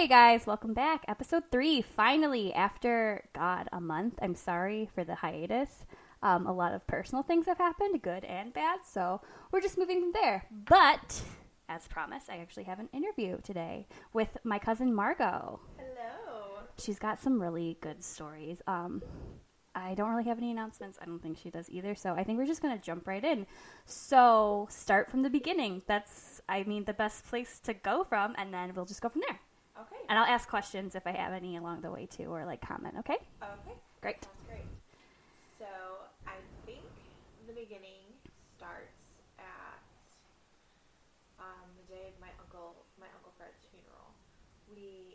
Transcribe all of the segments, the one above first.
Hey guys, welcome back. Episode 3, finally, after, God, a month. I'm sorry for the hiatus. A lot of personal things have happened, good and bad, so we're just moving from there. But, as promised, I actually have an interview today with my cousin Margaux. Hello. She's got some really good stories. I don't really have any announcements. I don't think she does either, so I think we're just going to jump right in. So, start from the beginning. That's, the best place to go from, and then we'll just go from there. Okay. And I'll ask questions if I have any along the way, too, or, comment, okay? Okay. Great. Sounds great. So, I think the beginning starts at the day of my Uncle Fred's funeral.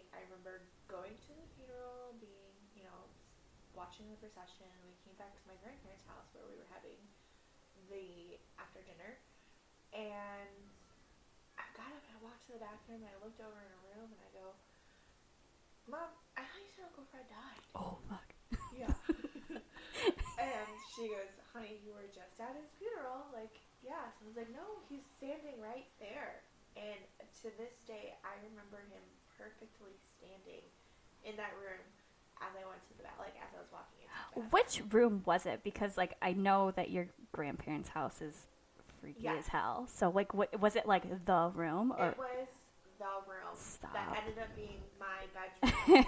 I remember going to the funeral, watching the procession. We came back to my grandparents' house where we were having the after dinner. And I got up and I walked to the bathroom and I looked over in a room and I go, Mom, I thought you said Uncle Fred died. Oh, fuck. Yeah. And she goes, honey, you were just at his funeral. Yes. I was like, no, he's standing right there. And to this day, I remember him perfectly standing in that room as I went to the bath, as I was walking into the bathroom. Which room was it? Because, I know that your grandparents' house is freaky as hell. So, what was it, the room? Or? It was the room. Stop. That ended up being my bedroom.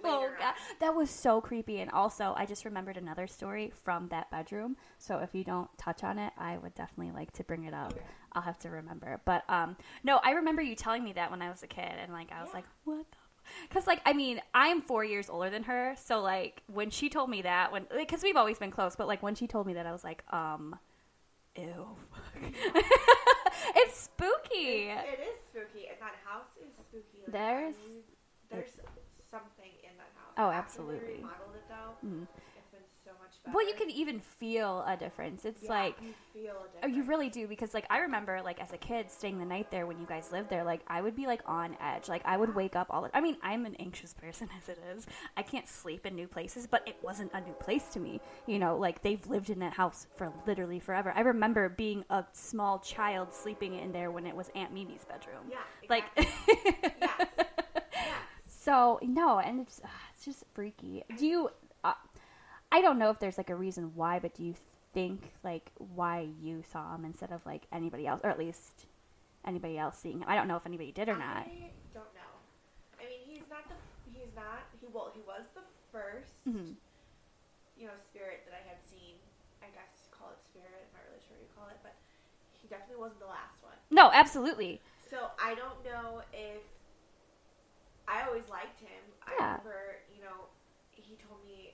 Oh, God. That was so creepy. And also, I just remembered another story from that bedroom. So, if you don't touch on it, I would definitely like to bring it up. Okay. I'll have to remember. But, no, I remember you telling me that when I was a kid. And, I was like, what the Because, I'm 4 years older than her, so, when she told me that, because we've always been close, but, when she told me that, I was like, ew. It's spooky. It is spooky, and that house is spooky. There's something in that house. Oh, absolutely. After we remodeled it, though, it's been so much better. Well, you can even feel a difference. It's you feel a difference. Oh, you really do, because, I remember, as a kid, staying the night there when you guys lived there, I would be, on edge. I would wake up all the... I'm an anxious person as it is. I can't sleep in new places, but it wasn't a new place to me. They've lived in that house for literally forever. I remember being a small child sleeping in there when it was Aunt Mimi's bedroom. Yeah, exactly. Yes. So, no, and it's just freaky. Do you... I don't know if there's, a reason why, but do you think, why you saw him instead of, anybody else, or at least anybody else seeing him? I don't know if anybody did or not. I don't know. He was the first, spirit that I had seen. I guess call it spirit. I'm not really sure what you call it, but he definitely wasn't the last one. No, absolutely. So, I don't know if... I always liked him. Yeah. I remember, he told me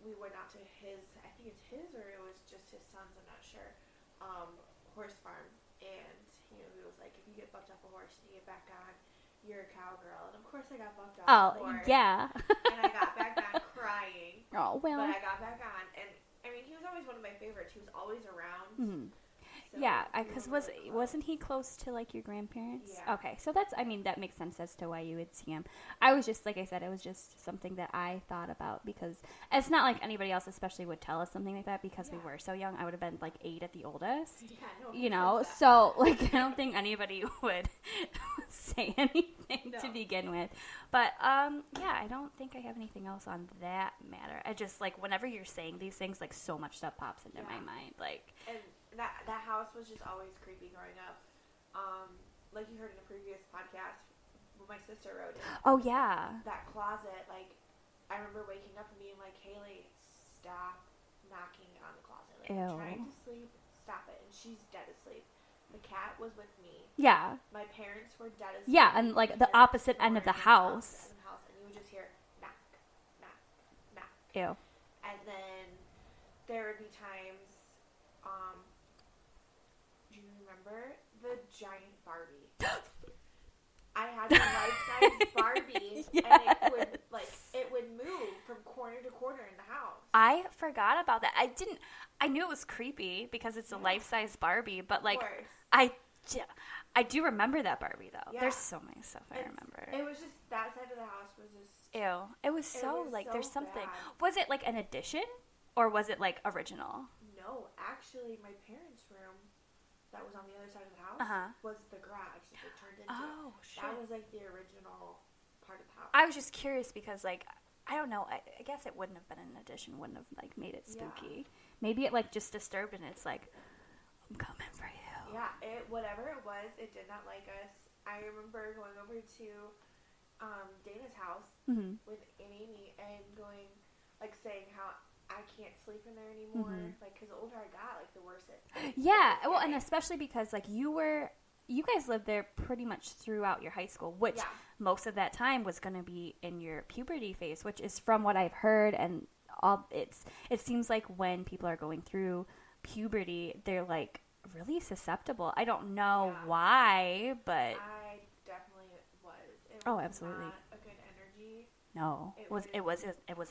we went out to his, I think it's his or it was just his son's, I'm not sure, horse farm. And, he was like, if you get bucked off a horse and you get back on, you're a cowgirl. And of course I got bucked off a horse. Yeah. And I got back on crying. Oh, well. But I got back on. And, he was always one of my favorites. He was always around. Mm-hmm. So yeah, because wasn't he close to, your grandparents? Yeah. Okay, so that's, that makes sense as to why you would see him. I was just, like I said, it was just something that I thought about because it's not like anybody else especially would tell us something like that because we were so young. I would have been, 8 at the oldest. Yeah, no, so, I don't think anybody would say anything to begin with. But, I don't think I have anything else on that matter. I just, whenever you're saying these things, so much stuff pops into my mind, And that house was just always creepy growing up. Like you heard in a previous podcast, when my sister wrote in. Oh, yeah. That closet, I remember waking up and being like, Haley, stop knocking on the closet. I'm trying to sleep, stop it. And she's dead asleep. The cat was with me. Yeah. My parents were dead asleep. Yeah, and the opposite end of the house. And you would just hear knock, knock, knock. Ew. And then there would be times, do you remember the giant Barbie? I had a life-size Barbie, yes. And it would move from corner to corner in the house. I forgot about that. I knew it was creepy because it's a life-size Barbie, but I do remember that Barbie though. Yeah. There's so many stuff I remember. It was just that side of the house was just ew. It was so there's something. Bad. Was it an addition or was it original? No, actually, my parents' room that was on the other side of the house was the garage that they turned into. Oh, shit. That was the original hard to top. I was just curious because, like, I don't know. I guess it wouldn't have been an addition. Wouldn't have, like, made it spooky. Yeah. Maybe it, like, just disturbed and it's like, I'm coming for you. Yeah, whatever it was, it did not like us. I remember going over to Dana's house with Amy and going, like, saying how I can't sleep in there anymore. Like, because the older I got, like, the worse it. Yeah, well, and especially because, like, you guys lived there pretty much throughout your high school, which most of that time was going to be in your puberty phase, which is from what I've heard, and it seems like when people are going through puberty, they're, like, really susceptible. I don't know why, but I definitely was. It was not absolutely a good energy. No, it was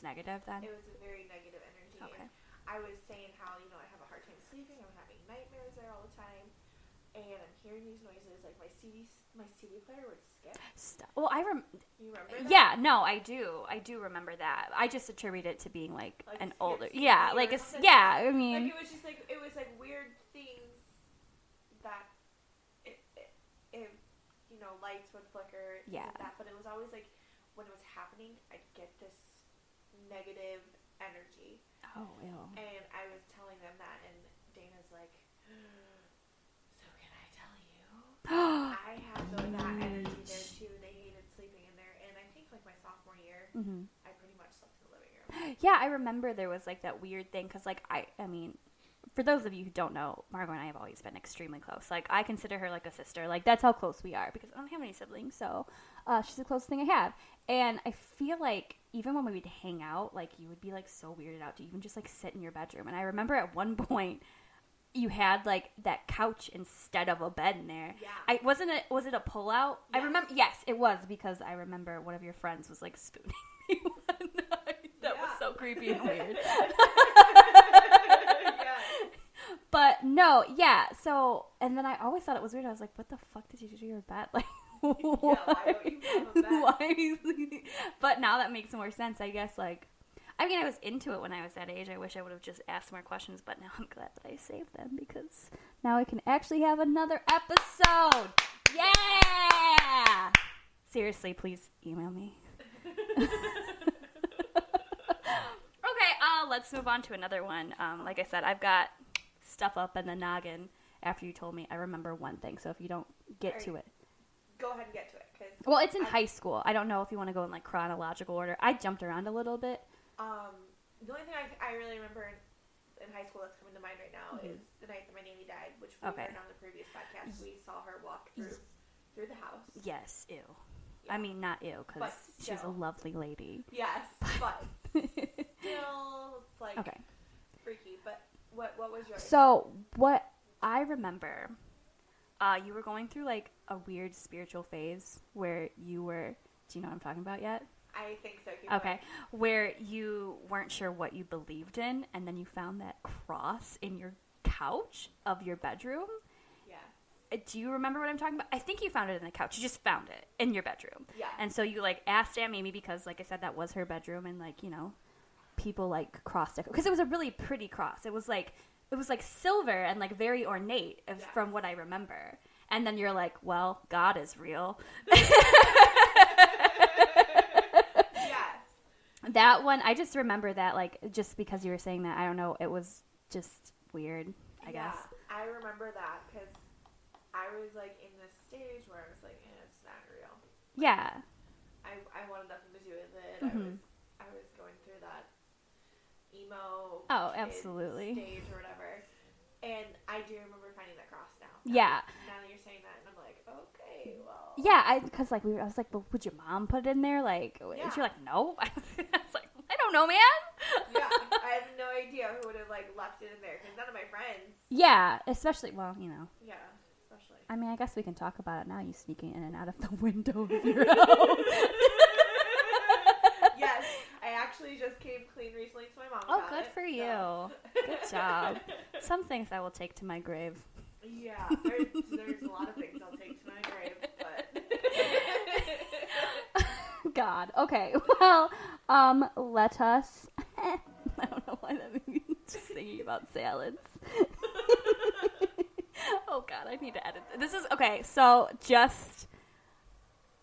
negative then. It was a very negative energy. Okay. And I was saying how I have a hard time sleeping. I'm having nightmares there all the time, and I'm hearing these noises. Like my CD player would skip. Well, you remember that? Yeah, no, I do remember that. I just attribute it to being like an older, like I mean, like it was just like weird things that it lights would flicker. That, but it was always like when it was happening, I'd get this negative energy. Oh, ew. And I was telling them that, and Dana's like, so can I tell you? I had that energy there too. They hated sleeping in there, and I think like my sophomore year, I pretty much slept in the living room. Yeah, I remember there was like that weird thing because like I mean, for those of you who don't know, Margaux and I have always been extremely close. Like I consider her like a sister. Like that's how close we are because I don't have any siblings, so she's the closest thing I have. And I feel like even when we would hang out, like you would be like so weirded out to even just like sit in your bedroom. And I remember at one point you had like that couch instead of a bed in there. Yeah. Was it a pull-out? Yes. I remember. Yes, it was because I remember one of your friends was like spooning me one night. That was so creepy and weird. But no, so and then I always thought it was weird. I was like, what the fuck did you do to your bed? Like why don't you have a bed? Why are you sleeping? But now that makes more sense, I guess. Like, I mean, I was into it when I was that age. I wish I would have just asked more questions, but now I'm glad that I saved them because now I can actually have another episode. Yeah! Seriously, please email me. Okay, let's move on to another one. Like I said, I've got stuff up in the noggin after you told me. I remember one thing, so if you don't get to it. Go ahead and get to it. Well, it's in high school. I don't know if you want to go in like chronological order. I jumped around a little bit. The only thing I really remember in high school that's coming to mind right now is the night that my nanny died, which we heard on the previous podcast. We saw her walk through the house. Yes, ew. Yeah. I mean, not ew, because she's a lovely lady. Yes, but still, it's like freaky. But what was yours? So, what I remember, you were going through like a weird spiritual phase where you were, do you know what I'm talking about yet? I think so. Okay. Where you weren't sure what you believed in, and then you found that cross in your couch of your bedroom. Yeah. Do you remember what I'm talking about? I think you found it in the couch. You just found it in your bedroom. Yeah. And so you like asked Aunt Mimi because, like I said, that was her bedroom, and like people like cross decorate because it was a really pretty cross. It was like silver and like very ornate from what I remember. And then you're like, well, God is real. That one, I just remember that, like, just because you were saying that, I don't know, it was just weird, I guess. I remember that, because I was, like, in this stage where I was like, it's not real. Yeah. I wanted nothing to do with it. Mm-hmm. I was going through that emo absolutely. Stage or whatever. And I do remember finding that cross now. Yeah. Now that you're saying that, and I'm like, okay, well. Yeah, because like I was like, well, would your mom put it in there? Like, and you're like, no. I was like, I don't know, man. Yeah, I have no idea who would have like left it in there because none of my friends. Yeah, especially Yeah, especially. I mean, I guess we can talk about it now. You sneaking in and out of the window of your house. Yes, I actually just came clean recently to my mom. Oh, good for you. Good job. Some things I will take to my grave. Yeah, there's a lot of things I'll take to my grave, but God. Okay. Well, let us. I don't know why that made me just thinking about salads. Oh God, I need to edit this. Is okay. So just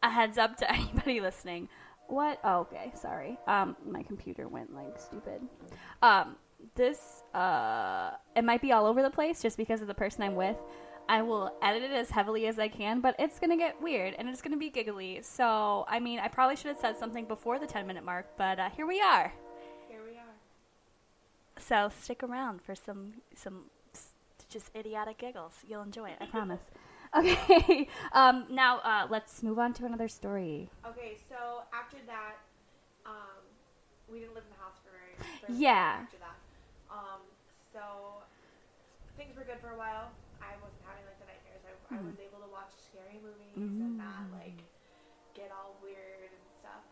a heads up to anybody listening. What? Oh, okay. Sorry. My computer went like stupid. This it might be all over the place just because of the person I'm with. I will edit it as heavily as I can, but it's gonna get weird and it's gonna be giggly. So, I mean, I probably should have said something before the 10-minute mark, but here we are. Here we are. So stick around for some just idiotic giggles. You'll enjoy it, I promise. Okay. Now let's move on to another story. Okay, so after that, we didn't live in the house for very Yeah. long after that. So things were good for a while. I wasn't having like the nightmares. I was able to watch scary movies and not like get all weird and stuff.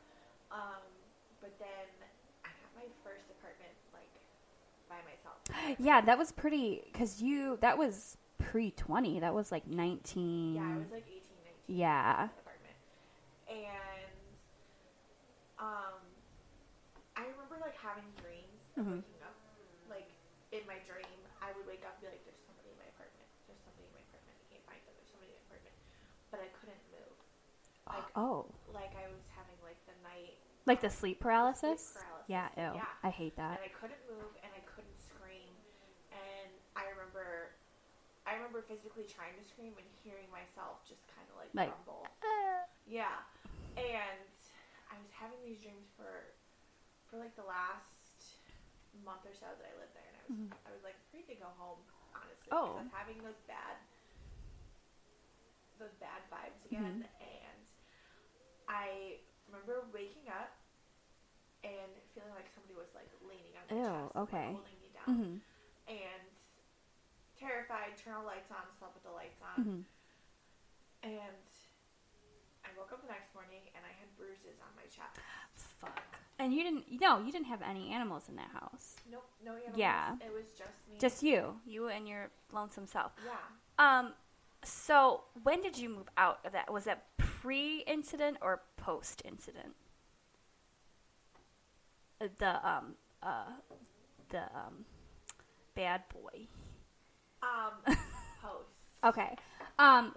But then I got my first apartment like by myself. Yeah, that was pretty, because that was pre-20. That was like 19. Yeah, I was like 18, 19. Yeah. Apartment. And I remember like having dreams of waking up. Like in my dream, I would wake up and be like, there's somebody in my apartment. There's somebody in my apartment. I can't find them. There's somebody in my apartment. But I couldn't move. Like, like I was having like the night. Like the sleep paralysis? Sleep paralysis. Yeah, ew. Yeah. I hate that. And I couldn't move and I couldn't scream. And I remember physically trying to scream and hearing myself just kind of like rumble. Yeah. And I was having these dreams for like the last month or so that I lived there, and I was like afraid to go home, honestly, because I'm having those bad vibes again. And I remember waking up and feeling like somebody was like leaning on my chest, okay, like, holding me down, and terrified, turned all the lights on, slept with the lights on, and I woke up the next morning and I had bruises on my chest. Fuck. And you didn't have any animals in that house. Nope, no animals. Yeah. It was just me. Just you and your lonesome self. Yeah. So when did you move out of that? Was that pre-incident or post-incident? The bad boy. Post. Okay.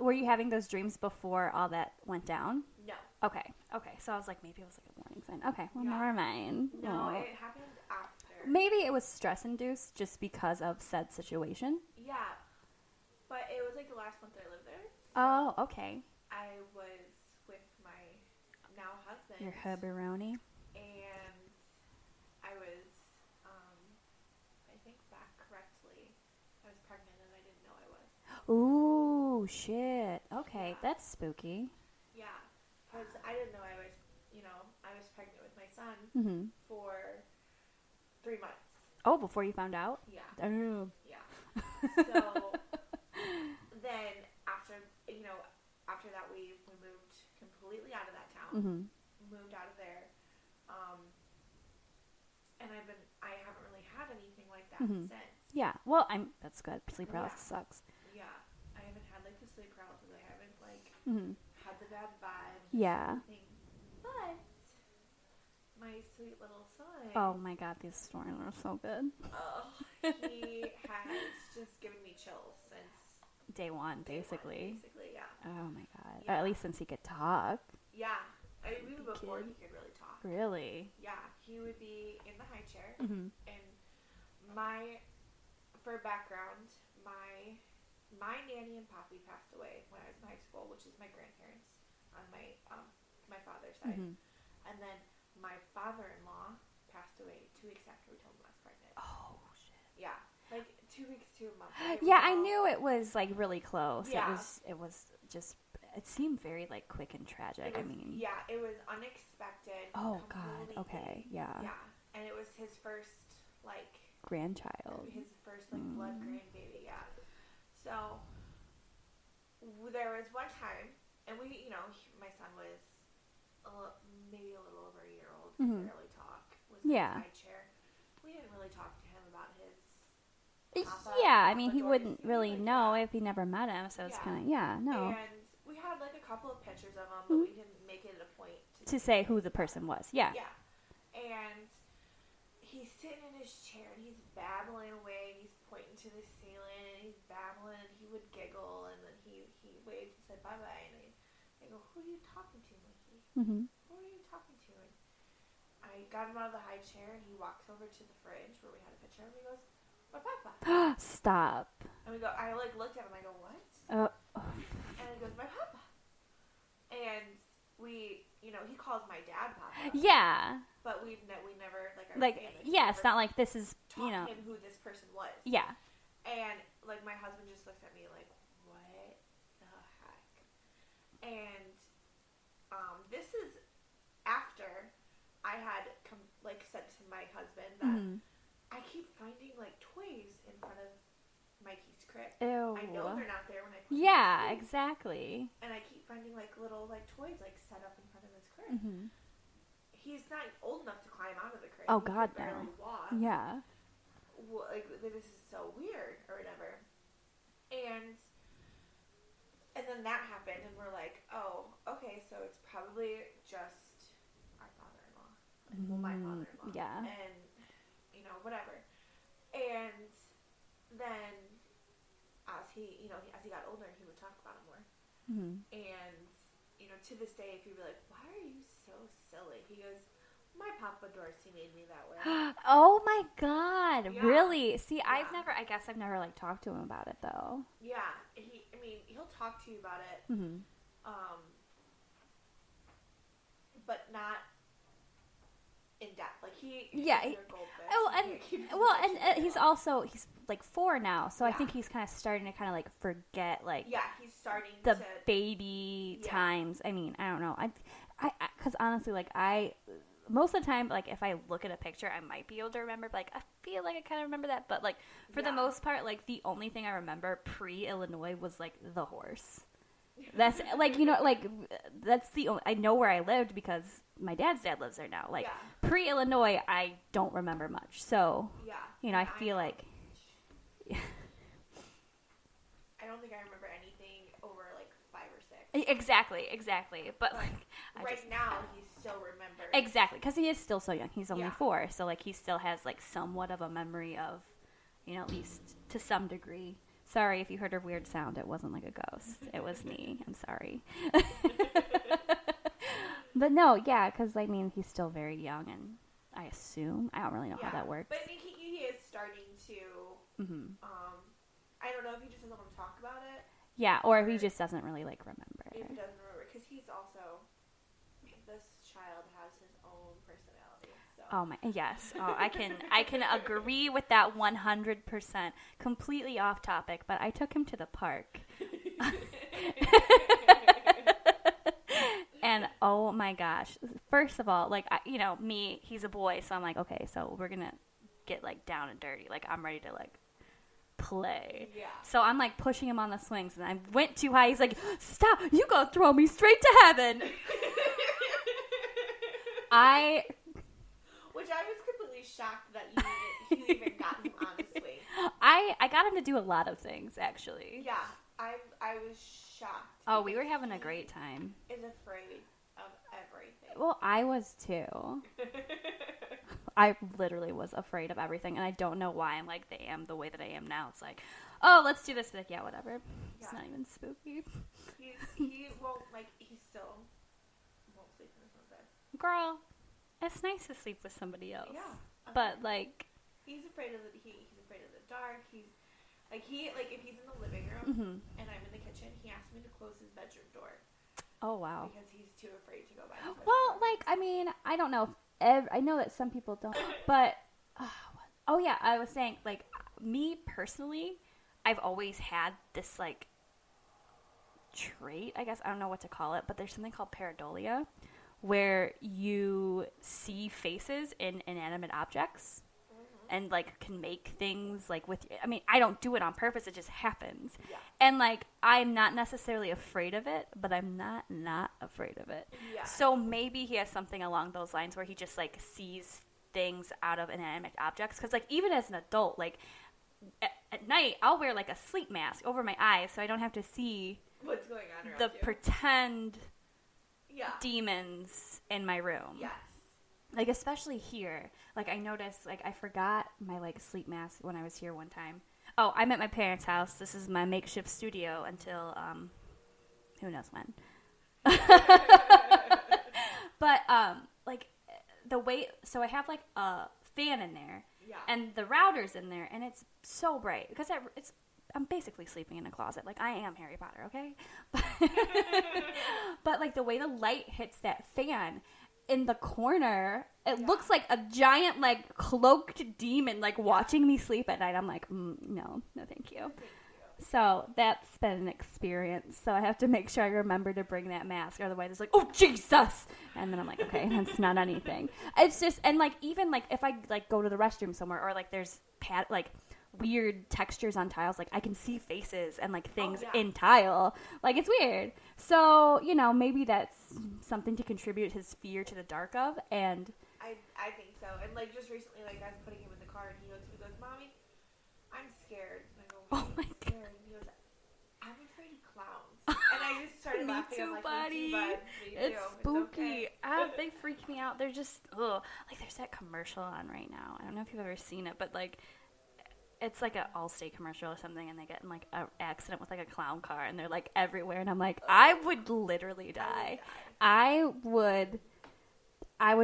Were you having those dreams before all that went down? No. Okay. So I was like, maybe it was like a warning sign. Okay. Well, never mind. No, it happened after. Maybe it was stress-induced just because of said situation. Yeah. But it was like the last month that I lived there. So Oh, okay. I was with my now husband. Your hubbaroni. And I was, I think back correctly, I was pregnant and I didn't know I was. Ooh, shit. Okay, that's spooky. Yeah, because I didn't know I was, I was pregnant with my son for 3 months. Oh, before you found out? Yeah. Oh. Yeah. So then after that we moved completely out of that town. Moved out of there. And I haven't really had anything like that since. Yeah. Well, that's good. Sleep paralysis sucks. Yeah. I haven't had like the sleep paralysis. I haven't like had the bad vibes. Yeah. But my sweet little son. Oh my God, these stories are so good. Oh, he has just given me chills since day one, basically. Yeah. Oh my God. Yeah. Or at least since he could talk. Yeah. Even before he could really talk. Really? Yeah. He would be in the high chair. Mm-hmm. And for background, my nanny and papi passed away when I was in high school, which is my grandparents on my father's side. And then my father-in-law passed away 2 weeks after we told him I was pregnant. Oh, shit. Yeah. Like 2 weeks to a month. Yeah, I knew it was like really close. Yeah. It was just, it seemed very like quick and tragic. Yeah, it was unexpected. Oh God. completely. Okay. Yeah. Yeah. And it was his first like grandchild. His first like blood grandbaby. Yeah. So there was one time, and my son was maybe a little over a year old. Could barely talk. Was in his high chair. We didn't really talk to him about his. Yeah, I mean, he wouldn't really know if he never met him, so it's kind of, no. And we had like a couple of pictures of him, but we didn't make it a point to say who the person was. Yeah. Yeah. And he's sitting in his chair and he's babbling away. He's pointing to the ceiling and he's babbling and he would giggle and then he waved and said bye-bye and I I go, who are you talking to, Mikey? Mm-hmm. Who are you talking to? And I got him out of the high chair, and he walks over to the fridge where we had a picture, and he goes, my papa. Stop. And we go, I like looked at him, I go, what? And he goes, my papa. And we, you know, he calls my dad papa. Yeah. But we never, like, our like, family, yeah, it's not like this is, you know. him who this person was. Yeah. And, like, my husband just looks at me like, what the heck? And this is after I had, said to my husband that I keep finding, like, toys in front of Mikey's crib. Ew. I know they're not there when I put Yeah, exactly. And I keep finding, like, little, like, toys, like, set up in front of his crib. Mm-hmm. He's not old enough to climb out of the crib. Oh, He God, can barely walk. Yeah. Well, like, this is so weird, or whatever. And then that happened, and we're like, oh, okay, so it's probably just our father-in-law. Well, my father-in-law. Yeah. And, you know, whatever. And then as he got older, he would talk about it more. Mm-hmm. And, you know, to this day, if you were like, why are you so silly? He goes, my Papa Dorsey made me that way. Oh my God. Yeah. Really? See, Yeah. I guess I've never, like, talked to him about it, though. Yeah. He'll talk to you about it. Mm-hmm. But not in depth. Like, Yeah. He's like 4 now, so I think he's kind of starting to kind of like forget, like, yeah, he's starting the to baby times. I mean, I don't know. Because honestly, like, most of the time, like, if I look at a picture, I might be able to remember, but, like, I feel like I kind of remember that, but, like, for the most part, like, the only thing I remember pre-Illinois was, like, the horse. That's, like, you know, like, that's the only, I know where I lived because my dad's dad lives there now. Like, pre-Illinois, I don't remember much. So, you know, I feel like... I don't think I remember anything over, like, 5 or 6. Exactly. But, like... now, he still remembers. Exactly, because he is still so young. He's only 4, so, like, he still has, like, somewhat of a memory of, you know, at least to some degree. Sorry if you heard a weird sound. It wasn't like a ghost. It was me. I'm sorry. But no, yeah, because, I mean, he's still very young, and I assume. I don't really know how that works. But I think he is starting to, I don't know if he just doesn't want to talk about it. Yeah, or if he just doesn't really, like, remember. If he doesn't remember, because he's also, this child has his own personality. So. Oh my, yes. Oh, I can agree with that 100%. Completely off topic, but I took him to the park. And oh my gosh. First of all, like, you know, me, he's a boy, so I'm like, okay, so we're going to get, like, down and dirty. Like, I'm ready to, like, play. Yeah. So I'm, like, pushing him on the swings, and I went too high. He's like, stop, you gonna throw me straight to heaven. Which I was completely shocked that you even got him on the swing. I got him to do a lot of things, actually. Yeah, I was shocked. Oh, we were having a great time. Is afraid of everything. Well, I was too. I literally was afraid of everything, and I don't know why I'm like the way that I am now. It's like, oh, let's do this. Like, yeah, whatever. Yeah. It's not even spooky. He still won't sleep in his own bed. Girl, it's nice to sleep with somebody else. Yeah. But, like... He's afraid of he's afraid of the dark. If he's in the living room and I'm in the kitchen, he asks me to close his bedroom door. Oh, wow. Because he's too afraid to go by his bedroom well, door. like, I mean, I don't know. I know that some people don't, but... oh, yeah, I was saying, like, me personally, I've always had this, like, trait, I guess. I don't know what to call it, but there's something called pareidolia, where you see faces in inanimate objects and, like, can make things, like, with... I mean, I don't do it on purpose. It just happens. Yeah. And, like, I'm not necessarily afraid of it, but I'm not afraid of it. Yeah. So maybe he has something along those lines where he just, like, sees things out of inanimate objects. Because, like, even as an adult, like, at night, I'll wear, like, a sleep mask over my eyes so I don't have to see... what's going on around the pretend demons in my room. Yes. Like, especially here. Like, I noticed, like, I forgot my, like, sleep mask when I was here one time. Oh, I'm at my parents' house. This is my makeshift studio until, who knows when. But like the way, so I have like a fan in there, and the router's in there, and it's so bright because I'm basically sleeping in a closet. Like, I am Harry Potter, okay? But like, the way the light hits that fan in the corner, it looks like a giant, like, cloaked demon, like, watching me sleep at night. I'm like, no, thank you. So that's been an experience. So I have to make sure I remember to bring that mask. Otherwise, it's like, oh, Jesus! And then I'm like, okay, that's not anything. It's just, and, like, even, like, if I, like, go to the restroom somewhere, or, like, there's, weird textures on tiles, like, I can see faces and, like, things in tile. Like, it's weird. So, you know, maybe that's something to contribute his fear to the dark of, and... I think so. And, like, just recently, like, I was putting him in the car, and he goes, Mommy, I'm scared. And I go, why are you scared? And he goes, I'm afraid of clowns. And I just started laughing. Too, I'm like, buddy. Me too, bud. Me too. It's spooky. It's okay. They freak me out. They're just, ugh. Like, there's that commercial on right now. I don't know if you've ever seen it, but, like, it's like an Allstate commercial or something, and they get in, like, an accident with, like, a clown car, and they're, like, everywhere. And I'm like, I would literally die. I would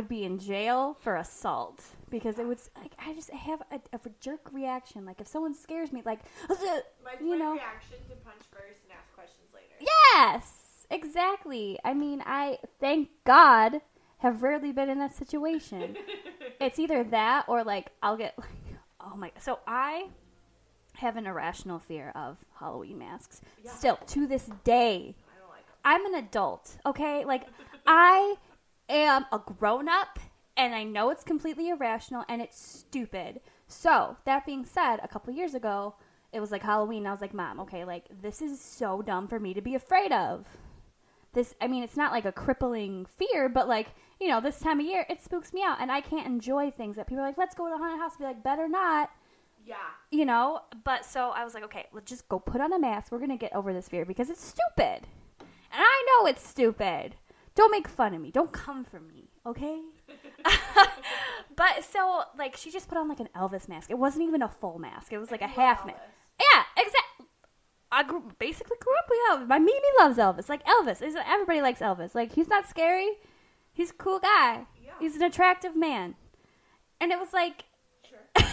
be in jail for assault, because it was, like, I have a jerk reaction. Like, if someone scares me, like, My reaction to punch first and ask questions later. Yes, exactly. I mean, I, thank God, have rarely been in that situation. It's either that or, like, I'll get, like, oh my, so I have an irrational fear of Halloween masks. Yeah. Still, to this day. I don't like them. I'm an adult, okay? Like, I am a grown-up, and I know it's completely irrational, and it's stupid. So, that being said, a couple years ago, it was like Halloween, and I was like, Mom, okay, like, this is so dumb for me to be afraid of. This, I mean, it's not like a crippling fear, but, like, you know, this time of year, it spooks me out, and I can't enjoy things that people are like, let's go to the haunted house. I'd be like, better not. Yeah. You know? But, so, I was like, okay, let's just go put on a mask. We're going to get over this fear, because it's stupid. And I know it's stupid. Don't make fun of me. Don't come for me, okay? But, so, like, she just put on, like, an Elvis mask. It wasn't even a full mask. It was, like, a half mask. Yeah, exactly. I basically grew up with Elvis. My Mimi loves Elvis. Like, Elvis. Everybody likes Elvis. Like, he's not scary. He's a cool guy. Yeah. He's an attractive man. And it was like... Sure. And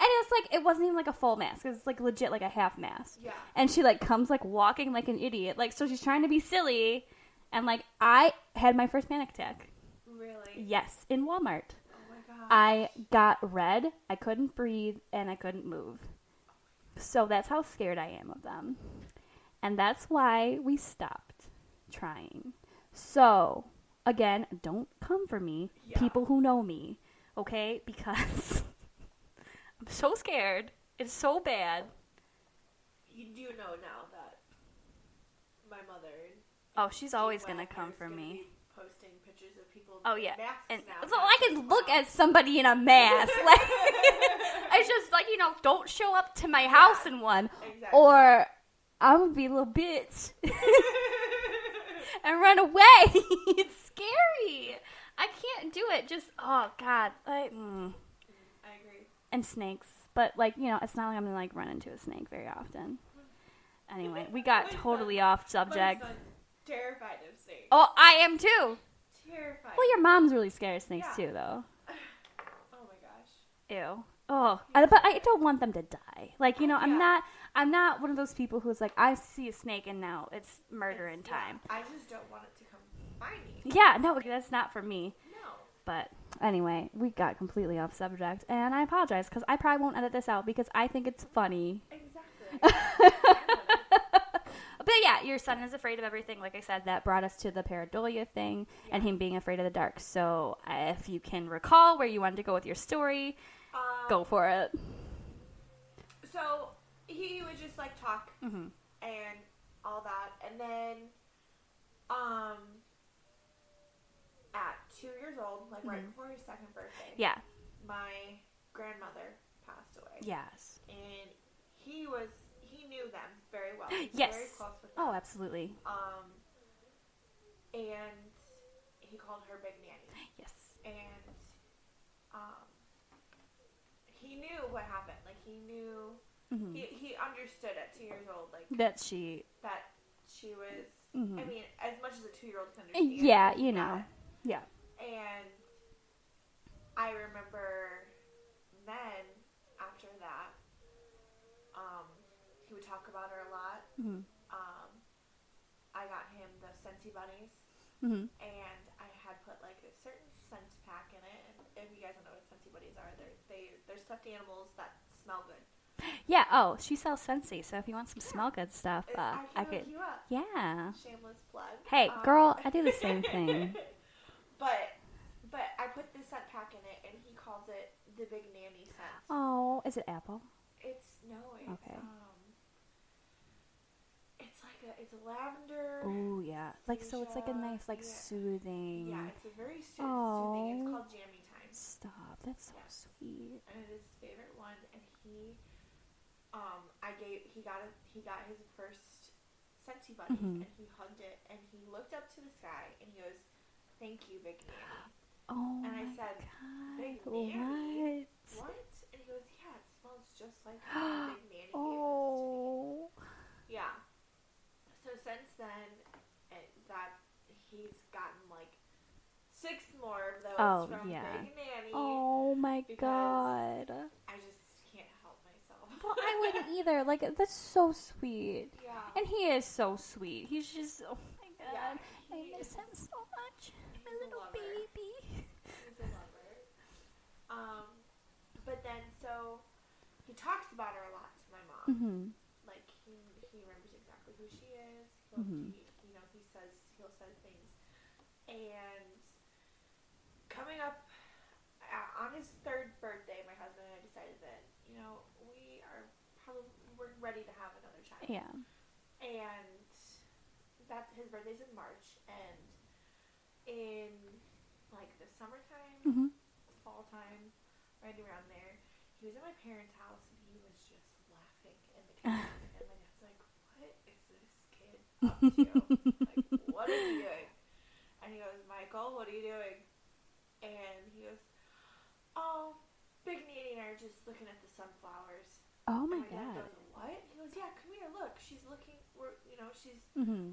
it was like, it wasn't even like a full mask. It was like legit like a half mask. Yeah. And she like comes like walking like an idiot. Like, so she's trying to be silly. And like, I had my first panic attack. Really? Yes. In Walmart. Oh my God. I got red. I couldn't breathe. And I couldn't move. So that's how scared I am of them. And that's why we stopped trying. So, again, don't come for me, people who know me, okay? Because I'm so scared. It's so bad. You do know now that my mother... Oh, she's always going to come for me. Posting pictures of people in masks and now. So I can look at somebody in a mask. Like, it's just like, you know, don't show up to my house in one. Exactly. Or I'm going to be a little bitch. And run away. It's scary. I can't do it. Just, oh, God. I agree. And snakes. But, like, you know, it's not like I'm going to, like, run into a snake very often. Anyway, we got totally off subject. My son's terrified of snakes. Oh, I am, too. Terrified. Well, your mom's really scared of snakes, too, though. Oh, my gosh. Ew. Oh, but I don't want them to die. Like, you know, I'm not one of those people who's like, I see a snake and now it's murder in time. I just don't want it to come find me. Yeah, no, that's not for me. No. But anyway, we got completely off subject, and I apologize because I probably won't edit this out because I think it's funny. Exactly. But yeah, your son is afraid of everything. Like I said, that brought us to the pareidolia thing and him being afraid of the dark. So if you can recall where you wanted to go with your story, go for it. So he would just like talk and all that, and then at 2 years old, like right before his second birthday, my grandmother passed away. Yes. And he knew them very well. He was very close with them. Oh, absolutely. And he called her Big Nanny. Yes. And he knew what happened. Like, he knew, he understood at 2 years old, like, that she was Mm-hmm. I mean, as much as a 2-year-old can understand. Yeah, you know. Yeah. And I remember then, after that, he would talk about her a lot. Mm-hmm. I got him the Scentsy Bunnies. Mm-hmm. And I had put like a certain scent pack in it. And if you guys don't know what Scentsy Bunnies are, they're stuffed animals that smell good. Yeah. Oh, she sells Scentsy, so if you want some smell good stuff, I could hook you up. Yeah. Shameless plug. Hey, girl, I do the same thing. But I put this scent pack in it, and he calls it the Big Nanny scent. Oh, is it apple? It's okay. It's a lavender. Oh yeah, like so it's like a nice soothing. Yeah, it's a very soothing. It's called Jammy Time. Stop, that's so sweet. And it is his favorite one, and he got his first Scentsy Bunny, and he hugged it, and he looked up to the sky, and he goes, "Thank you, Big Nanny." Oh, and I said, God, "Big Nanny? What?" And he goes, "Yeah, it smells just like how Big Nanny gave this to me." Yeah. So since then, that he's gotten like 6 more of those from Big Nanny. Oh my God. I just can't help myself. Well, I wouldn't either. Like, that's so sweet. Yeah. And he is so sweet. He's just, oh my God. Yeah, I miss him so much. My little baby. He's a lover. But then, so, he talks about her a lot to my mom. Mm-hmm. Like, he remembers exactly who she is. He'll say things. And coming up on his 3rd birthday, my husband and I decided that, we're ready to have another child. Yeah. And his birthday's in March, and in like the summertime, fall time, right around there, he was at my parents' house, and he was just laughing in the kitchen. And my dad's like, "What is this kid up to? Like, what are you doing?" And he goes, "Michael, what are you doing?" And he goes, "Oh, Big Nanny and I are just looking at the sunflowers." Oh my God. God. Goes, "What?" He goes, "Yeah, come here, look. She's looking.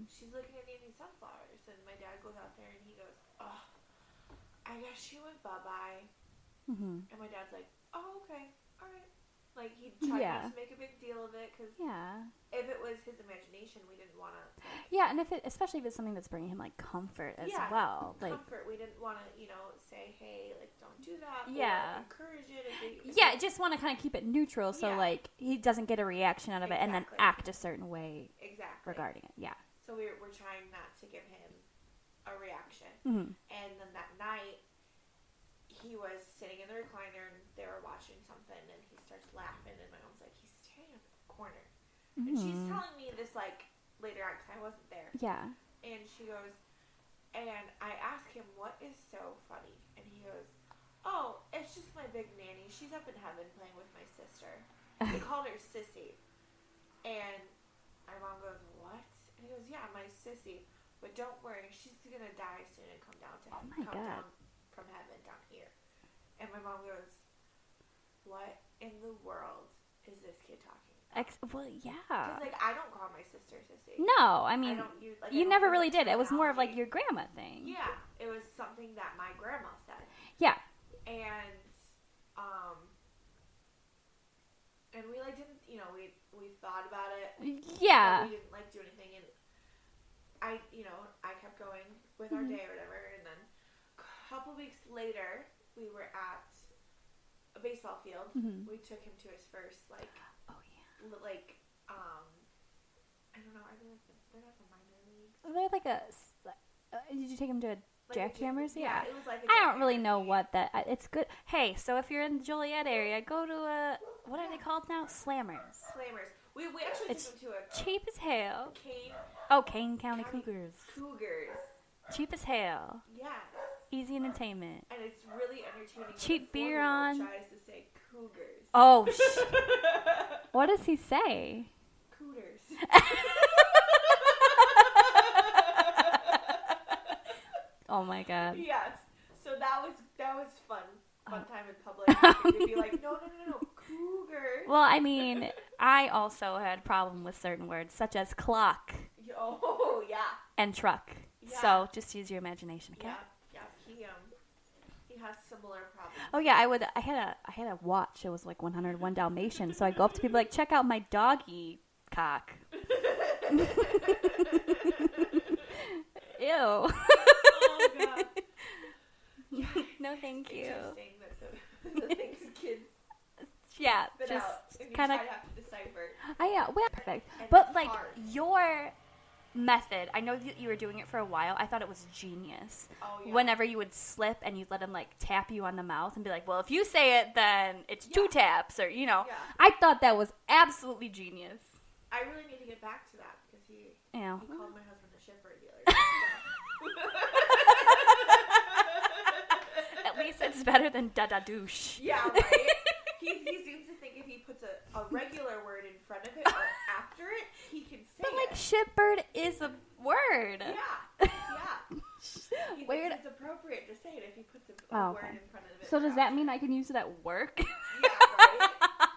She's looking at Nanny's sunflowers." And my dad goes out there and he goes, "Oh, I guess she went bye-bye." And my dad's like, "Oh, okay, all right." Like, he tried not to make a big deal of it, because if it was his imagination, we didn't want to. Yeah, and especially if it's something that's bringing him like comfort as well. Like, comfort. We didn't want to, say, "Hey, like, don't do that." Yeah. Or encourage it. Just want to kind of keep it neutral, so like he doesn't get a reaction out of it and then act a certain way regarding it. Yeah. So we're trying not to give him a reaction. And then that night, he was sitting in the recliner and they were watching something, and he starts laughing, and my mom's like, "He's staring at the corner." And she's telling me this like later on, because I wasn't there. Yeah. And she goes, and I ask him, "What is so funny?" And he goes, "Oh, it's just my Big Nanny. She's up in heaven playing with my sister." He called her Sissy. And my mom goes, "What?" And he goes, "Yeah, my sissy. But don't worry, she's going to die soon and come down down from heaven down here." And my mom goes, "What in the world is this kid talking about?" Well, yeah. Because, like, I don't call my sister Sissy. No, I mean, you never really did. It was more of, like, your grandma thing. Yeah, it was something that my grandma said. Yeah. And we, like, didn't, we thought about it. Yeah. But we didn't, like, do anything. And I kept going with our day or whatever. And then a couple weeks later, we were at a baseball field. We took him to his first, like, I don't know, they're not the minor leagues. They're like did you take him to a Jackhammers? Yeah, it was like I don't really know what that, it's good. Hey, so if you're in the Joliet area, go to what are they called now? Slammers. We actually took him to a cheap as hell. Kane County Cougars. Cheap as hell. Yes. Easy entertainment. And it's really entertaining. Cheap beer on. Tries to say Cougars. Oh, what does he say? Cooters. Oh my God. Yes. So that was fun. Fun time in public. To be like, no, Cougars. Well, I mean, I also had a problem with certain words, such as clock. Oh, yeah. and truck. Yeah. So just use your imagination, okay? Yeah. He has similar problems. Oh yeah, I had a watch. It was like 101 Dalmatians. So I go up to people like, check out my doggy cock. Ew. Oh god. No, thank you. Interesting that the things kids Yeah, spit just out kind of. have to decipher. Well, perfect. And But it's like hard. your method, I know that you were doing it for a while. I thought it was genius. Oh yeah. Whenever you would slip and you'd let him like tap you on the mouth and be like, well, if you say it, then it's 2 taps, or Yeah. I thought that was absolutely genius. I really need to get back to that because he Yeah. called my husband a shipper dealer. At least it's better than da da douche. Yeah, right? He seems to think if he puts a regular word in front of it or after it, he can say But like it. shitbird is a word. Yeah. He Weird. thinks it's appropriate to say it if he puts a Oh, word okay. in front of it. So or does that after mean it. I can use it at work? Yeah, right?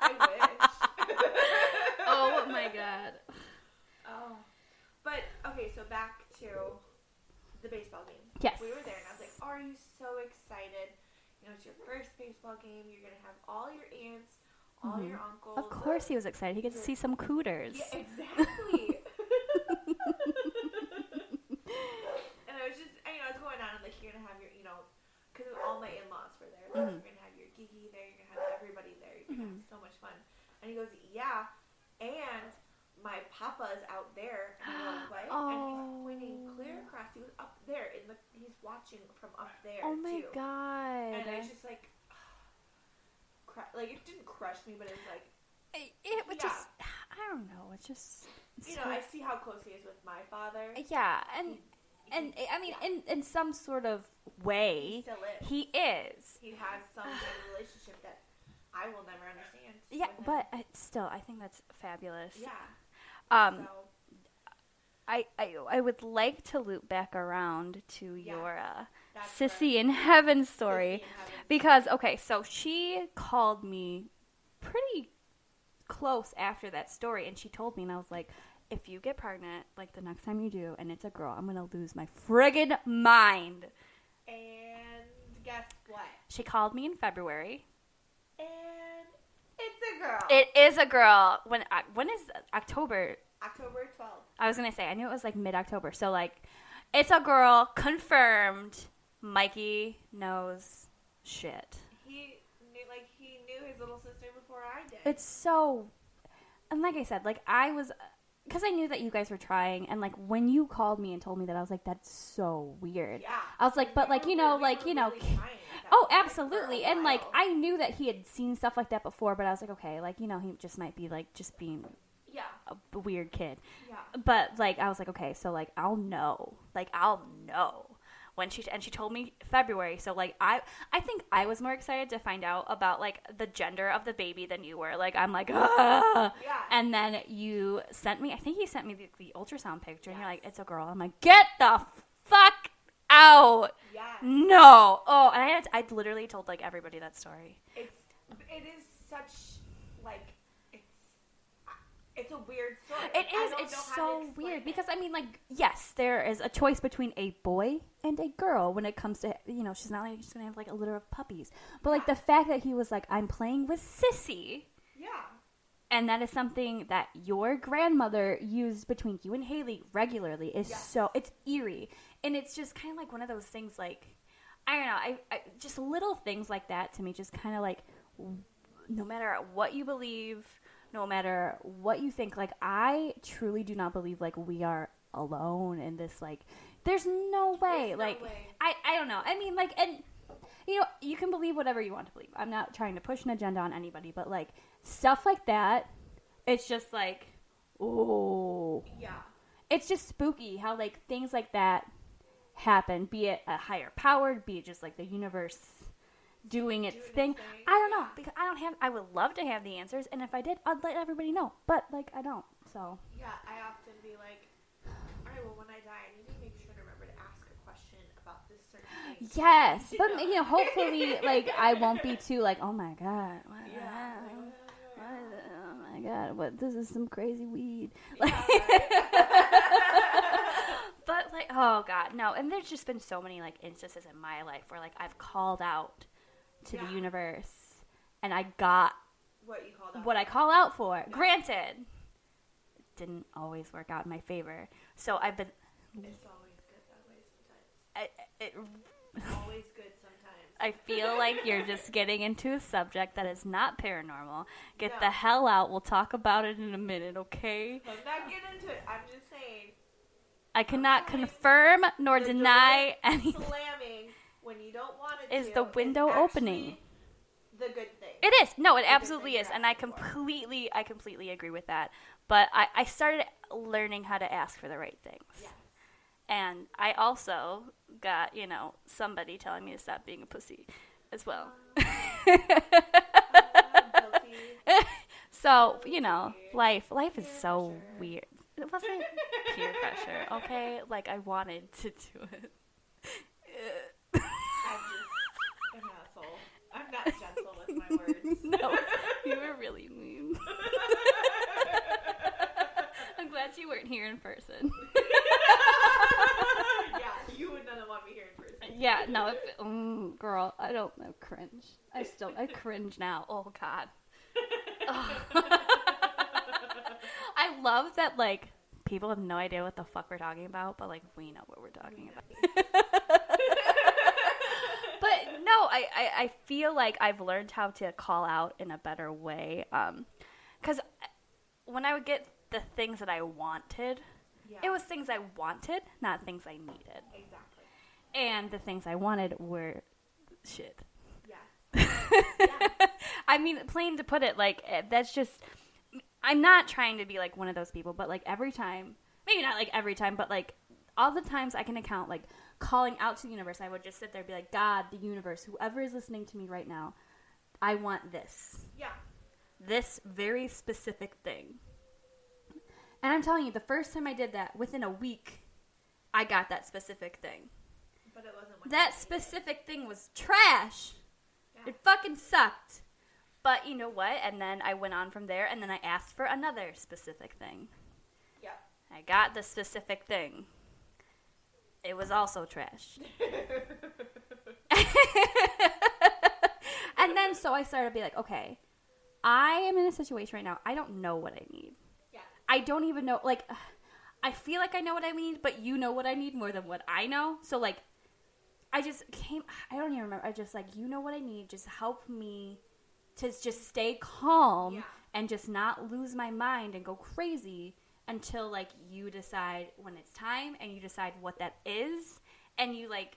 I wish. Oh my god. Oh. But, okay, so back to the baseball game. Yes. We were there, and I was like, are you so excited? You know, it's your first baseball game. You're going to have all your aunts, all your uncles. Of course he was excited. He gets to see some cooters. Yeah, exactly. And I was just, I was going on, like, you're going to have your, because all my in-laws were there. So you're going to have your Gigi there. You're going to have everybody there. You're going to have so much fun. And he goes, yeah, and my papa is out there. And I go, what? And he's pointing clear across. He was up there. He's watching from up there, Oh my too. god. And I was just like, like, it didn't crush me, but it was like, it would just, I don't know. It's just, I see how close he is with my father. yeah, and I mean, in some sort of way, He still is. he is. He has some kind of relationship that I will never understand. Yeah, with him. but still, I think that's fabulous. Yeah. So, So, I would like to loop back around to Yes, your that's Sissy in Heaven story. Sissy in Heaven. Because, okay, so she called me pretty close after that story, and she told me, and I was like, if you get pregnant, like the next time you do, and it's a girl, I'm going to lose my friggin' mind. And guess what? She called me in February. And it's a girl. It is a girl. When is October? October 12th. I was going to say, I knew it was like mid-October. So, like, it's a girl, confirmed. Mikey knows shit. He knew his little sister before I did. It's so, and like I said, like I was, because I knew that you guys were trying, and like when you called me and told me that, I was like, that's so weird. Yeah. I was like, but like, We were really trying at that oh, point absolutely. for a And like, while. I knew that he had seen stuff like that before, but I was like, okay, like, he just might be like, just being Yeah. a weird kid. Yeah. But like, I was like, okay, so like, I'll know when she told me February. So like, I think I was more excited to find out about like the gender of the baby than you were. Like, I'm like, ah. Yeah. And then you sent me, I think you sent me the ultrasound picture, and you're Yes. like, it's a girl. I'm like, get the fuck out. Yes. No. Oh, and I literally told like everybody that story. It is such like it's a weird story. It I is. don't It's know how to so explain weird it. because I mean, like, yes, there is a choice between a boy and a girl when it comes to, she's not like she's gonna have like a litter of puppies, but like the fact that he was like, I'm playing with Sissy, Yeah. and that is something that your grandmother used between you and Haley regularly is Yes. so, it's eerie, and it's just kind of like one of those things, like, I don't know, I just little things like that to me just kind of like, no matter what you believe, no matter what you think, like, I truly do not believe, like, we are alone in this, like, there's no way. There's no like, way. I don't know. I mean, like, and, you can believe whatever you want to believe. I'm not trying to push an agenda on anybody, but, like, stuff like that, it's just, like, ooh. Yeah. It's just spooky how, like, things like that happen, be it a higher power, be it just, like, the universe doing its thing. I don't know, because I would love to have the answers, and if I did, I'd let everybody know, but like, I don't, so. Yeah, I often be like, all right, well, when I die, I need to make sure to remember to ask a question about this certain thing. Yes, but hopefully, like, I won't be too like, oh my god, what the Yeah. hell? What is it? Oh my god, what? This is some crazy weed. Yeah, Like, right. But, like, oh, God, no. And there's just been so many, like, instances in my life where, like, I've called out to the universe, and I got what I call out for. Yeah. Granted, it didn't always work out in my favor. So I've been... It's always good that way sometimes. It's always good sometimes. I feel like you're just getting into a subject that is not paranormal. Get the hell out. We'll talk about it in a minute, okay? I'm not getting into it. I'm just saying... I cannot confirm nor deny anything. Slamming when you don't want it is the window opening. The good thing. It is. No, it absolutely is. And I completely agree with that. But I started learning how to ask for the right things. Yes. And I also got, somebody telling me to stop being a pussy as well. So, life is so weird. It wasn't peer pressure, okay? Like, I wanted to do it. I'm just an asshole. I'm not gentle with my words. No, you were really mean. I'm glad you weren't here in person. Yeah, you would not want me here in person. Yeah, no, girl, I cringe. I cringe now. Oh, God. Oh. I love that, like, people have no idea what the fuck we're talking about, but, like, we know what we're talking about. But, no, I feel like I've learned how to call out in a better way. Because when I would get the things that I wanted, it was things I wanted, not things I needed. Exactly. And the things I wanted were shit. Yes. Yes. I mean, plain to put it, like, that's just... I'm not trying to be, like, one of those people, but, like, every time, maybe not, like, every time, but, like, all the times I can account, like, calling out to the universe, I would just sit there and be like, God, the universe, whoever is listening to me right now, I want this. Yeah. This very specific thing. And I'm telling you, the first time I did that, within a week, I got that specific thing. But it wasn't what that specific thing was trash. Yeah. It fucking sucked. But you know what? And then I went on from there, and then I asked for another specific thing. Yeah. I got the specific thing. It was also trash. And then so I started to be like, okay, I am in a situation right now. I don't know what I need. Yeah. I don't even know. Like, I feel like I know what I need, but you know what I need more than what I know. So, like, I don't even remember. I just, like, you know what I need. Just help me to just stay calm and just not lose my mind and go crazy until, like, you decide when it's time and you decide what that is. And you, like,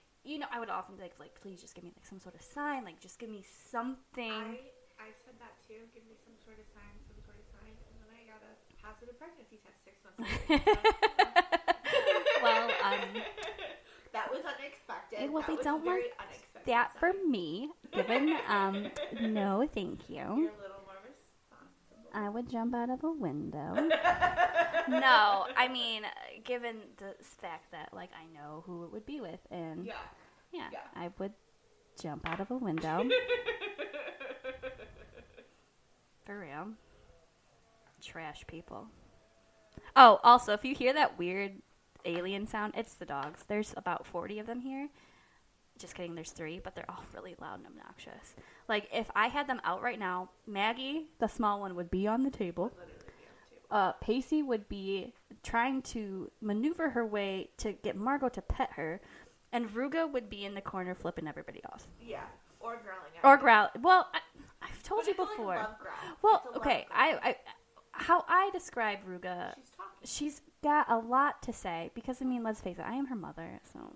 I would often be like, please just give me, like, some sort of sign. Like, just give me something. I said that, too. Give me some sort of sign. And then I got a positive pregnancy test 6 months later. Well, that was unexpected. Well, that they don't want that for me. Given, no, thank you. You're a little more responsible. I would jump out of a window. No, I mean, given the fact that, like, I know who it would be with, and yeah. I would jump out of a window. For real. Trash people. Oh, also, if you hear that weird alien sound, it's the dogs. There's about 40 of them here. Just kidding, there's 3, but they're all really loud and obnoxious. Like, if I had them out right now, Maggie, the small one, would be on the table. Pacey would be trying to maneuver her way to get Margaux to pet her, and Ruga would be in the corner flipping everybody off. Yeah, or growling at Or growl. Well, I've told you before. Like a love growl. Well, okay, how I describe Ruga, she's got a lot to say, because, I mean, let's face it, I am her mother, so...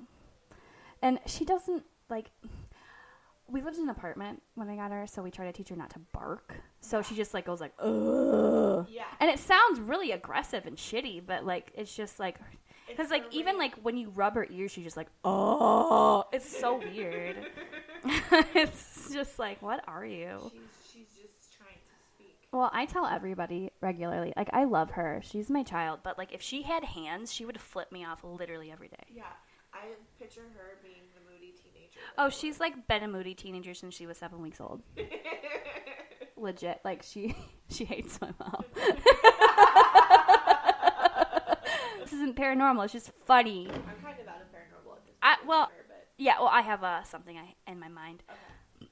And she doesn't, like... We lived in an apartment when I got her, so we try to teach her not to bark. So she just, like, goes, like, ugh. Yeah. And it sounds really aggressive and shitty, but, like, it's just, like... Because, like, even, like, when you rub her ears, she's just like, oh. It's so weird. It's just like, what are you? She's just trying to speak. Well, I tell everybody regularly, like, I love her. She's my child. But, like, if she had hands, she would flip me off literally every day. Yeah. I picture her being the moody teenager. Oh, she's, like, been a moody teenager since she was 7 weeks old. Legit. Like, she hates my mom. isn't paranormal. It's just funny. I'm kind of out of paranormal at this point. Well, sure, but... yeah, well, I have something in my mind. Okay.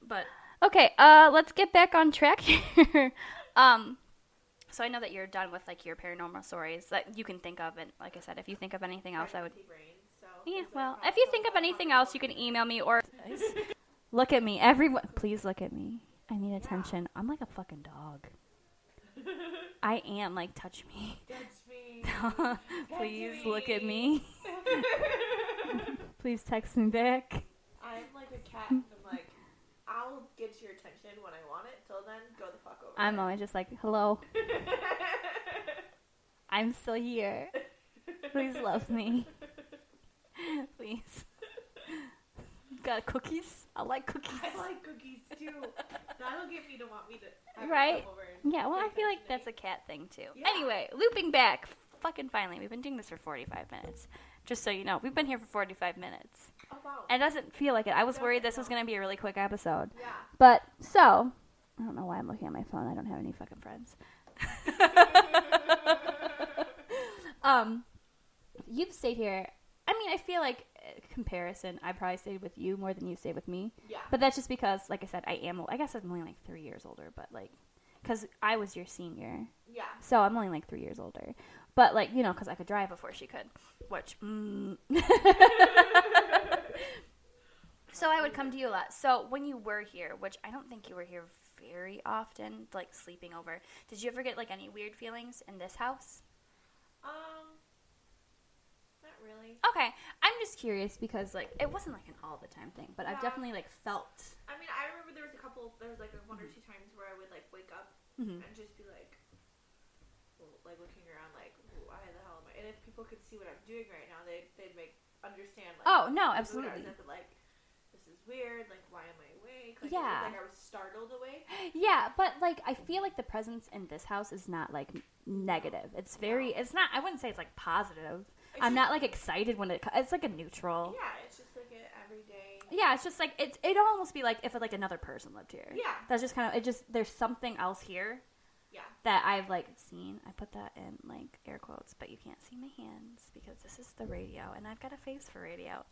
But, okay, let's get back on track here. So I know that you're done with, like, your paranormal stories that you can think of. And, like I said, if you think of anything else, I would... Yeah, well, if you think of anything else, you can email me or... Look at me. Everyone, please look at me. I need attention. I'm like a fucking dog. I am. Like, touch me. Touch me. Please Touch me. look at me. Please text me back. I'm like a cat. I'm like, I'll get your attention when I want it. Till then, go the fuck over. I'm always just like, hello. I'm still here. Please love me. Please. Got cookies? I like cookies. I like cookies too. That'll get me to want me to have right? come over and Yeah, well, I feel like that's a cat thing too. Yeah. Anyway, looping back. Fucking finally. We've been doing this for 45 minutes. Just so you know, we've been here for 45 minutes. Oh, wow. And it doesn't feel like it. I was worried this was going to be a really quick episode. Yeah. But, so, I don't know why I'm looking at my phone. I don't have any fucking friends. You've stayed here. I mean, I feel like comparison, I probably stayed with you more than you stayed with me. Yeah. But that's just because, like I said, I guess I'm only like 3 years older, but like, because I was your senior. Yeah. So I'm only like 3 years older. But like, you know, because I could drive before she could, which, So I would come to you a lot. So when you were here, which I don't think you were here very often, like sleeping over, did you ever get like any weird feelings in this house? Not really. Okay, I'm just curious because like it wasn't like an all the time thing, but I've definitely like felt. I mean, I remember there was like one or two times where I would like wake up Mm-hmm. and just be like, like looking around, like, why the hell am I? And if people could see what I'm doing right now, they'd understand. Like, oh no, absolutely. Like, this is weird. Like, why am I awake? Like, Yeah. It was like I was startled awake. Yeah, but like I feel like the presence in this house is not like negative. It's very. It's not. I wouldn't say it's like positive. I'm not like excited when it's like a neutral. Yeah, it's just like an everyday. Yeah, it's just like it'd almost be like if like another person lived here. Yeah. That's just kind of there's something else here. Yeah. That I've like seen. I put that in like air quotes, but you can't see my hands because this is the radio and I've got a face for radio.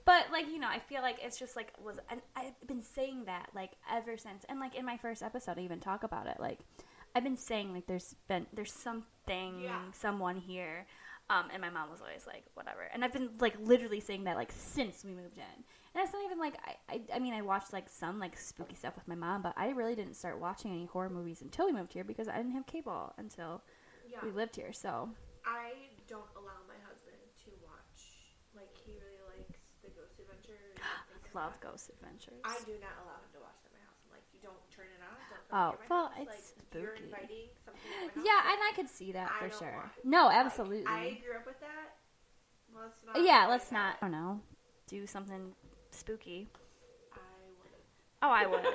But like, you know, I feel like it's just like and I've been saying that like ever since, and like in my first episode I even talk about it, like I've been saying like there's something, someone here, and my mom was always like whatever, and I've been like literally saying that like since we moved in, and it's not even like I mean I watched like some like spooky stuff with my mom, but I really didn't start watching any horror movies until we moved here because I didn't have cable until we lived here. So I don't allow my husband to watch, like, he really likes the Ghost Adventures. Love Ghost Adventures. I do not allow him to watch them at my house. I'm like, you don't turn it on. Don't Oh, well, house. it's like, spooky. You're inviting something to my house. Yeah, and I could see that for don't sure. want. No, absolutely. Like, I grew up with that. Let's not. Let's not. I don't know. Do something spooky. I would. Oh, I would.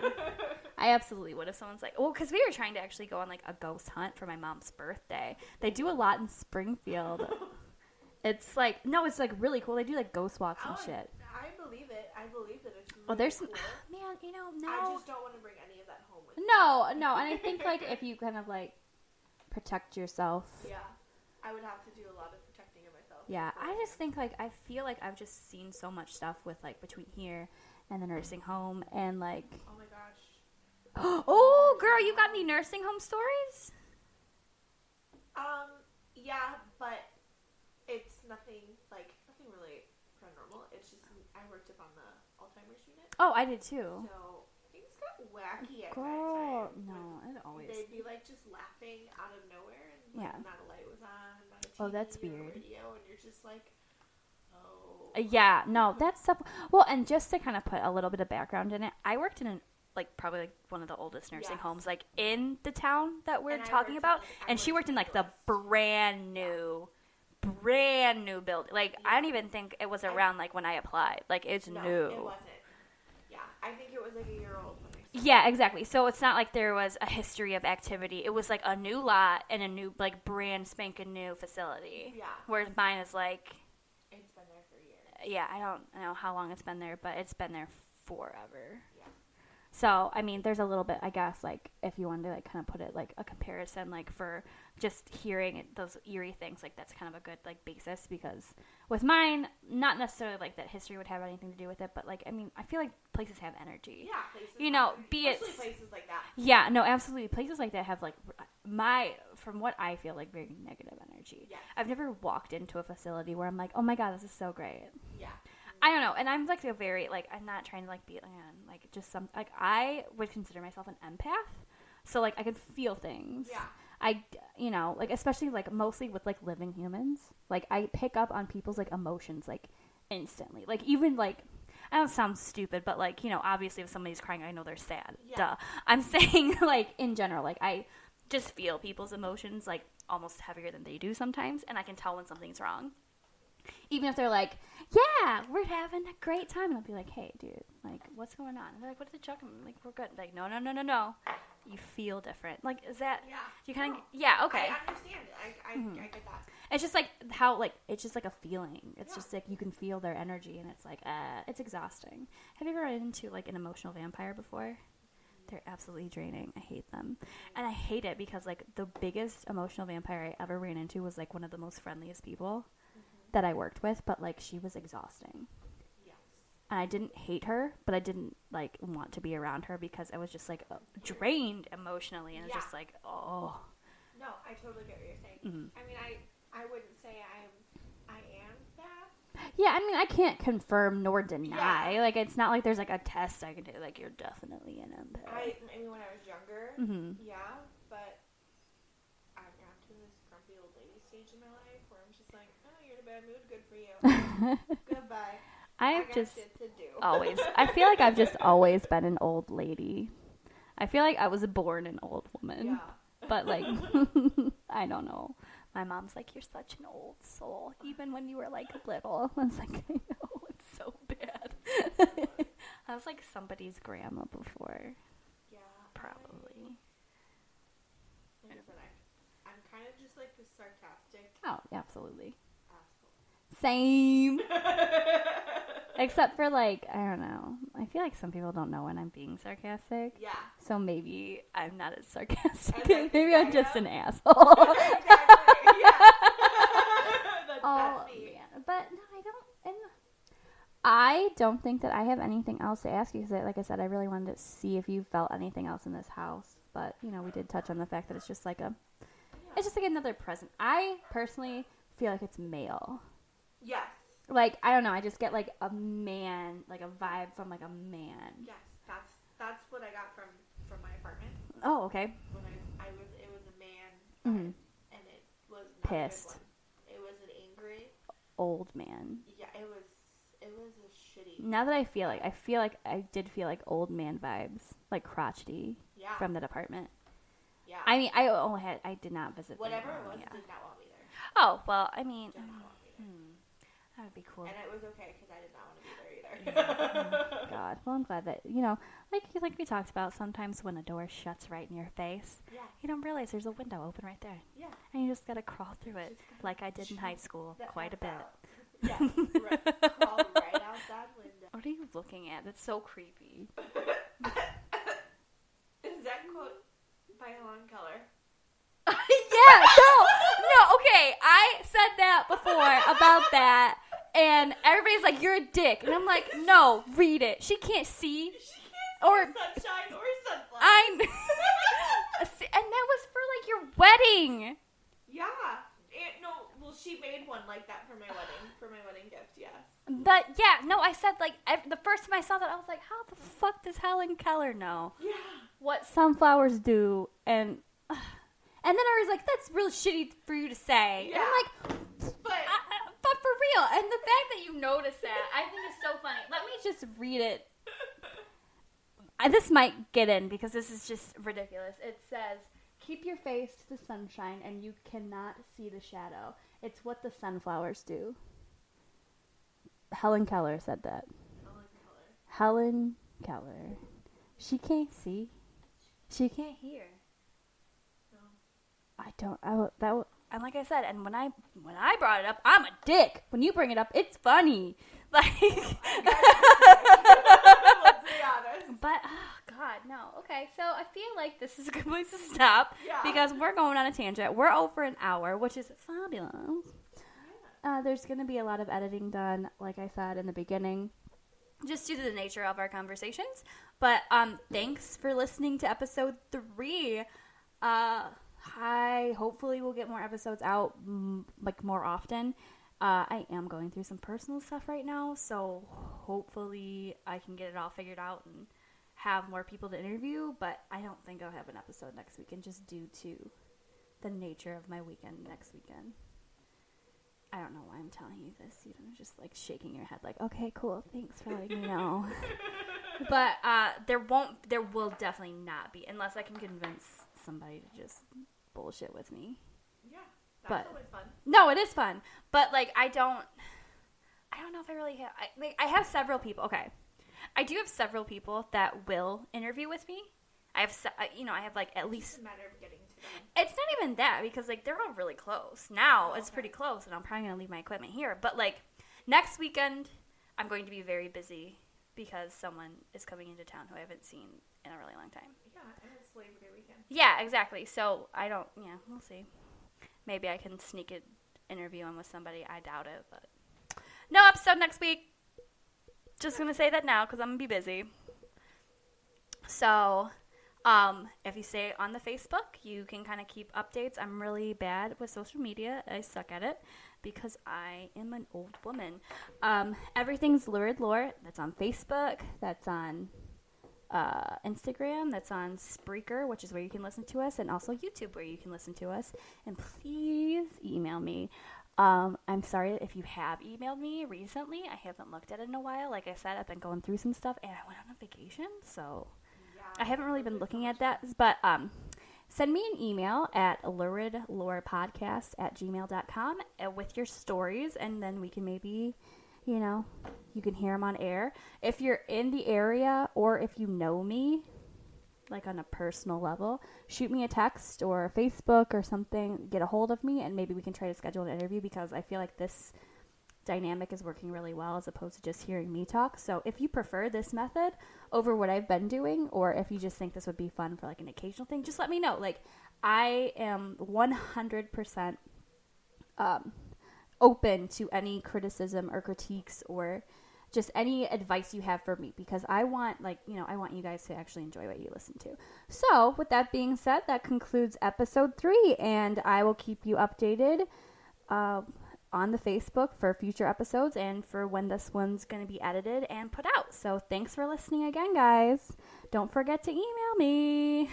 I absolutely would if someone's like, well, because we were trying to actually go on like a ghost hunt for my mom's birthday. They do a lot in Springfield. It's like, no, it's like really cool. They do like ghost walks and shit. I believe it. I believe that it's really There's some, cool. man, you know, no. I just don't want to bring any of that home with me. No, and I think like if you kind of like protect yourself. Yeah. I would have to do a lot of protecting of myself. Yeah, I just think like I feel like I've just seen so much stuff with like between here and the nursing home and like. Oh my gosh. Oh, girl, you got any nursing home stories? Yeah, but it's nothing really paranormal. It's just I worked up on the Alzheimer's unit. Oh, I did too. So things got wacky at Girl, times. no, it always. They'd be like just laughing out of nowhere, and like, not a light was on, not a TV Oh, that's or weird. radio, and you're just like, oh. Yeah, no, that's stuff. Well, and just to kind of put a little bit of background in it, I worked in probably like one of the oldest nursing homes like in the town that we're talking about, and she worked in like the brand new building. Like I don't even think it was around like when I applied. Like it's new. It wasn't. Yeah, I think it was like a year old when I started. Yeah, exactly. So it's not like there was a history of activity. It was like a new lot and a new like brand spanking new facility. Yeah. Whereas mine is like. It's been there for years. Yeah, I don't know how long it's been there, but it's been there forever. Yeah. So, I mean, there's a little bit, I guess, like, if you wanted to, like, kind of put it, like, a comparison, like, for just hearing those eerie things, like, that's kind of a good, like, basis, because with mine, not necessarily, like, that history would have anything to do with it, but, like, I mean, I feel like places have energy. Yeah, places you know, have, be it... especially places like that. Yeah, no, absolutely. Places like that have, like, from what I feel, like, very negative energy. Yes. I've never walked into a facility where I'm like, oh my god, this is so great. Yeah. I don't know, and I'm like a very, like, I'm not trying to, like, be, like, just some, like, I would consider myself an empath, so, like, I can feel things. Yeah. You know, like, especially, like, mostly with, like, living humans, like, I pick up on people's, like, emotions, like, instantly, like, even, like, I don't sound stupid, but, like, you know, obviously if somebody's crying, I know they're sad, duh. I'm saying, like, in general, like, I just feel people's emotions, like, almost heavier than they do sometimes, and I can tell when something's wrong. Even if they're like, yeah, we're having a great time. And I'll be like, hey, dude, like, what's going on? And they're like, what is it, Chuck? I'm like, we're good. Like, no. You feel different. Like, is that, you kind of, okay. I understand. I get that. It's just like how, like, it's just like a feeling. It's just like you can feel their energy, and it's like, it's exhausting. Have you ever run into, like, an emotional vampire before? They're absolutely draining. I hate them. And I hate it because, like, the biggest emotional vampire I ever ran into was, like, one of the most friendliest people that I worked with, but, like, she was exhausting. Yes. And I didn't hate her, but I didn't, like, want to be around her because I was just, like, drained emotionally, and it's just like, oh. No, I totally get what you're saying. Mm-hmm. I mean, I wouldn't say I am that. Yeah, I mean, I can't confirm nor deny. Yeah. Like, it's not like there's, like, a test I can do. Like, you're definitely an empath. I mean, when I was younger, yeah, but I've gotten to this grumpy old lady stage in my life where I'm just like, oh, you're in a bad mood, good for you. Goodbye. I got shit to do. Always. I feel like I've just always been an old lady. I feel like I was born an old woman. Yeah. But, like, I don't know. My mom's like, you're such an old soul. Even when you were, like, little. I was like, I know, it's so bad. I was like somebody's grandma before. Yeah. Probably. Like I said, I'm kind of just like the sarcastic. Oh, absolutely. Asshole. Same. Except for, like, I don't know. I feel like some people don't know when I'm being sarcastic. Yeah. So maybe I'm not as sarcastic. Like, maybe I'm just an asshole. Exactly. Yeah. That's me. Man. But no, I don't think that I have anything else to ask you because, like I said, I really wanted to see if you felt anything else in this house. But, you know, we did touch on the fact that it's just like it's just like another present. I personally feel like it's male. Yes. Like, I don't know, I just get like a man, like a vibe from like a man. Yes, that's what I got from my apartment. Oh, okay. When it was a man, Mm-hmm. and it was not pissed. A good one. It was an angry old man. Yeah, it was a shitty. Now that I feel like I did feel like old man vibes, like crotchety from that apartment. Yeah. I mean, I did not visit. Whatever it was, did not want me there. Oh well, I mean, did not want me there. That would be cool. And it was okay because I did not want to be there either. Oh, God. Well, I'm glad that, you know, like we talked about, sometimes when a door shuts right in your face, you don't realize there's a window open right there. Yeah. And you just got to crawl through it like I did in high school quite a bit. Yeah. Crawl right out that window. What are you looking at? That's so creepy. Is that quote by Helen Keller? Yeah, no, okay, I said that before about that, and everybody's like, you're a dick, and I'm like, no, read it. She can't see. Or sunshine or sunflower. And that was for, like, your wedding. Yeah. She made one like that for my wedding gift, yes. But, yeah, no, I said, like, the first time I saw that, I was like, how the fuck does Helen Keller know what sunflowers do? And then I was like, that's real shitty for you to say. Yeah. And I'm like, but for real. And the fact that you noticed that, I think is so funny. Let me just read it. This might get in because this is just ridiculous. It says, keep your face to the sunshine and you cannot see the shadow. It's what the sunflowers do. Helen Keller said that. Helen Keller. She can't see. She can't hear. And like I said, and when I brought it up, I'm a dick. When you bring it up, it's funny. Like, let's be honest. But oh god, God, no. Okay, so I feel like this is a good place to stop because we're going on a tangent. We're over an hour, which is fabulous. Yeah. There's going to be a lot of editing done, like I said in the beginning, just due to the nature of our conversations. But thanks for listening to episode 3. I hopefully will get more episodes out like more often. I am going through some personal stuff right now, so hopefully I can get it all figured out and have more people to interview, but I don't think I'll have an episode next weekend just due to the nature of my weekend next weekend. I don't know why I'm telling you this. You're just like shaking your head like, okay, cool, thanks for letting me know. But there will definitely not be, unless I can convince somebody to just bullshit with me. Yeah, that's always fun. No, it is fun. But like I don't know if I really have. I have several people. Okay, I do have several people that will interview with me. I have like at least. It's a matter of getting to them. It's not even that because like they're all really close. Now it's pretty close, and I'm probably gonna leave my equipment here. But like next weekend, I'm going to be very busy because someone is coming into town who I haven't seen in a really long time. Yeah, and it's Labor Day weekend. Yeah, exactly. So we'll see. Maybe I can sneak an interview in with somebody. I doubt it, but no episode next week. Just gonna say that now because I'm gonna be busy. So, if you stay on the Facebook, you can kind of keep updates. I'm really bad with social media. I suck at it because I am an old woman. Everything's Lurid Lore. That's on Facebook. That's on Instagram. That's on Spreaker, which is where you can listen to us, and also YouTube, where you can listen to us. And please email me. I'm sorry if you have emailed me recently. I haven't looked at it in a while. Like I said, I've been going through some stuff, and I went on a vacation, so I haven't really been looking at that. But send me an email at luridlorepodcast@gmail.com with your stories, and then we can maybe, you can hear them on air. If you're in the area or if you know me, like on a personal level, shoot me a text or Facebook or something, get a hold of me, and maybe we can try to schedule an interview because I feel like this dynamic is working really well as opposed to just hearing me talk. So if you prefer this method over what I've been doing, or if you just think this would be fun for like an occasional thing, just let me know. Like I am 100% open to any criticism or critiques or just any advice you have for me, because I want you guys to actually enjoy what you listen to. So with that being said, that concludes episode 3, and I will keep you updated on the Facebook for future episodes and for when this one's going to be edited and put out. So thanks for listening again, guys. Don't forget to email me.